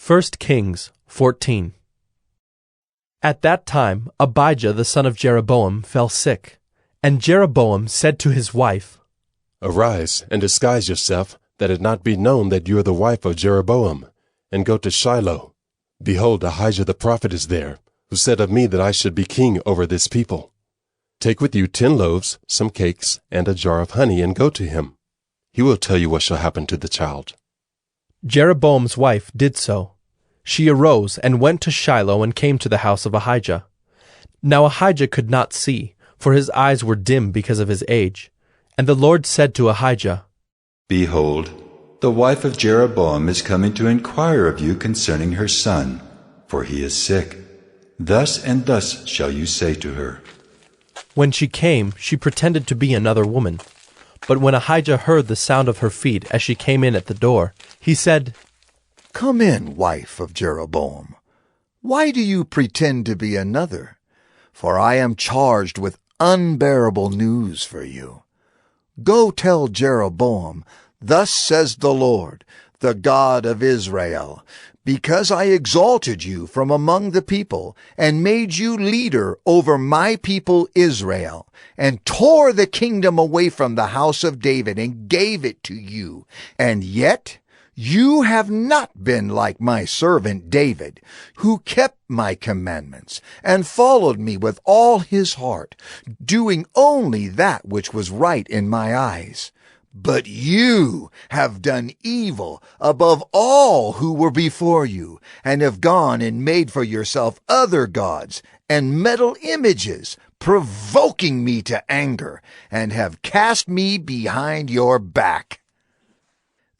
1 Kings 14. At that time Abijah the son of Jeroboam fell sick, and Jeroboam said to his wife, Arise, and disguise yourself, that it not be known that you are the wife of Jeroboam, and go to Shiloh. Behold, Ahijah the prophet is there, who said of me that I should be king over this people. Take with you 10 loaves, some cakes, and a jar of honey, and go to him. He will tell you what shall happen to the child. Jeroboam's wife did so. She arose and went to Shiloh and came to the house of Ahijah. Now Ahijah could not see, for his eyes were dim because of his age. And the Lord said to Ahijah, Behold, the wife of Jeroboam is coming to inquire of you concerning her son, for he is sick. Thus and thus shall you say to her. When she came, she pretended to be another woman. But when Ahijah heard the sound of her feet as she came in at the door, he said, Come in, wife of Jeroboam. Why do you pretend to be another? For I am charged with unbearable news for you. Go tell Jeroboam, Thus says the Lord, the God of Israel, because I exalted you from among the people, and made you leader over my people Israel, and tore the kingdom away from the house of David, and gave it to you. And yet you have not been like my servant David, who kept my commandments, and followed me with all his heart, doing only that which was right in my eyes. But you have done evil above all who were before you, and have gone and made for yourself other gods and metal images, provoking me to anger, and have cast me behind your back.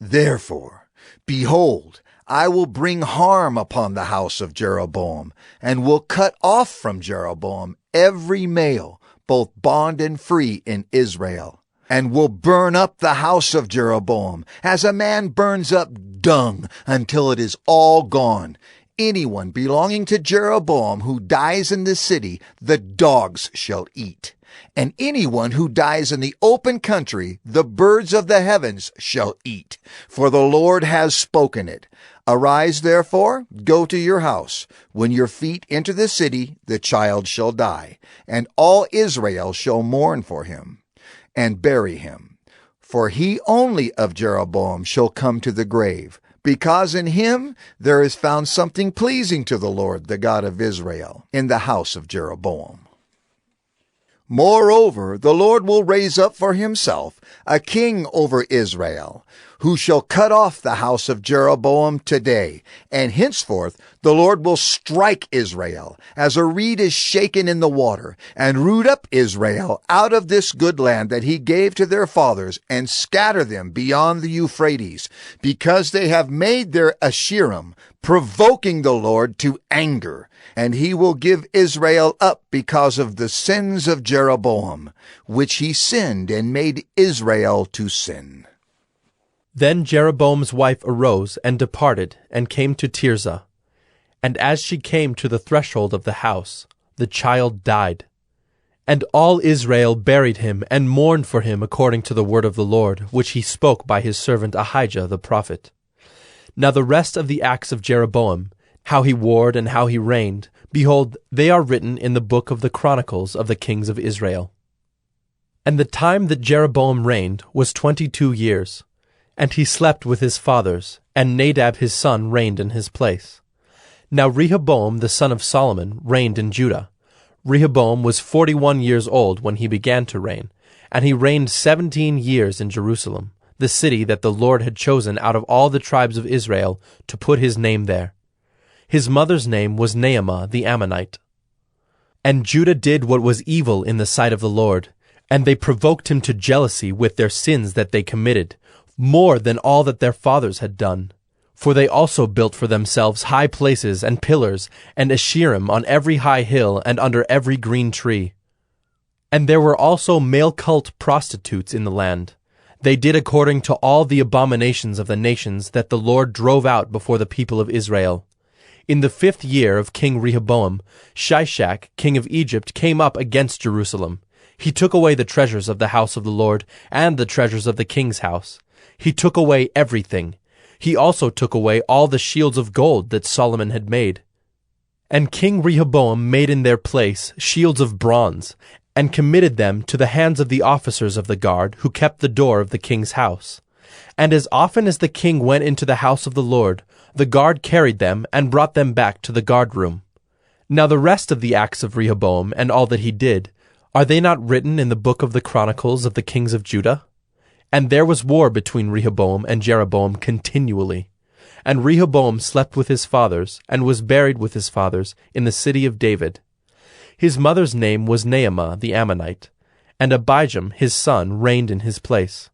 Therefore, behold, I will bring harm upon the house of Jeroboam, and will cut off from Jeroboam every male, both bond and free in Israel, and will burn up the house of Jeroboam, as a man burns up dung until it is all gone. Anyone belonging to Jeroboam who dies in the city, the dogs shall eat. And anyone who dies in the open country, the birds of the heavens shall eat. For the Lord has spoken it. Arise, therefore, go to your house. When your feet enter the city, the child shall die, and all Israel shall mourn for him, and bury him. For he only of Jeroboam shall come to the grave, because in him there is found something pleasing to the Lord, the God of Israel, in the house of Jeroboam. Moreover, the Lord will raise up for himself a king over Israel, who shall cut off the house of Jeroboam today. And henceforth the Lord will strike Israel, as a reed is shaken in the water, and root up Israel out of this good land that he gave to their fathers, and scatter them beyond the Euphrates, because they have made their Asherim, provoking the Lord to anger. And he will give Israel up because of the sins of Jeroboam, which he sinned and made Israel to sin. Then Jeroboam's wife arose and departed, and came to Tirzah. And as she came to the threshold of the house, the child died. And all Israel buried him, and mourned for him according to the word of the Lord, which he spoke by his servant Ahijah the prophet. Now the rest of the acts of Jeroboam, how he warred and how he reigned, behold, they are written in the book of the Chronicles of the kings of Israel. And the time that Jeroboam reigned was 22 years. And he slept with his fathers, and Nadab his son reigned in his place. Now Rehoboam the son of Solomon reigned in Judah. Rehoboam was 41 years old when he began to reign, and he reigned 17 years in Jerusalem, the city that the Lord had chosen out of all the tribes of Israel to put his name there. His mother's name was Naamah the Ammonite. And Judah did what was evil in the sight of the Lord, and they provoked him to jealousy with their sins that they committed, more than all that their fathers had done. For they also built for themselves high places and pillars and Asherim on every high hill and under every green tree. And there were also male cult prostitutes in the land. They did according to all the abominations of the nations that the Lord drove out before the people of Israel. In the 5th year of King Rehoboam, Shishak, king of Egypt, came up against Jerusalem. He took away the treasures of the house of the Lord and the treasures of the king's house. He took away everything. He also took away all the shields of gold that Solomon had made. And King Rehoboam made in their place shields of bronze, and committed them to the hands of the officers of the guard who kept the door of the king's house. And as often as the king went into the house of the Lord, the guard carried them and brought them back to the guard room. Now the rest of the acts of Rehoboam and all that he did, are they not written in the book of the Chronicles of the kings of Judah? And there was war between Rehoboam and Jeroboam continually. And Rehoboam slept with his fathers, and was buried with his fathers in the city of David. His mother's name was Naamah the Ammonite, and Abijam his son reigned in his place.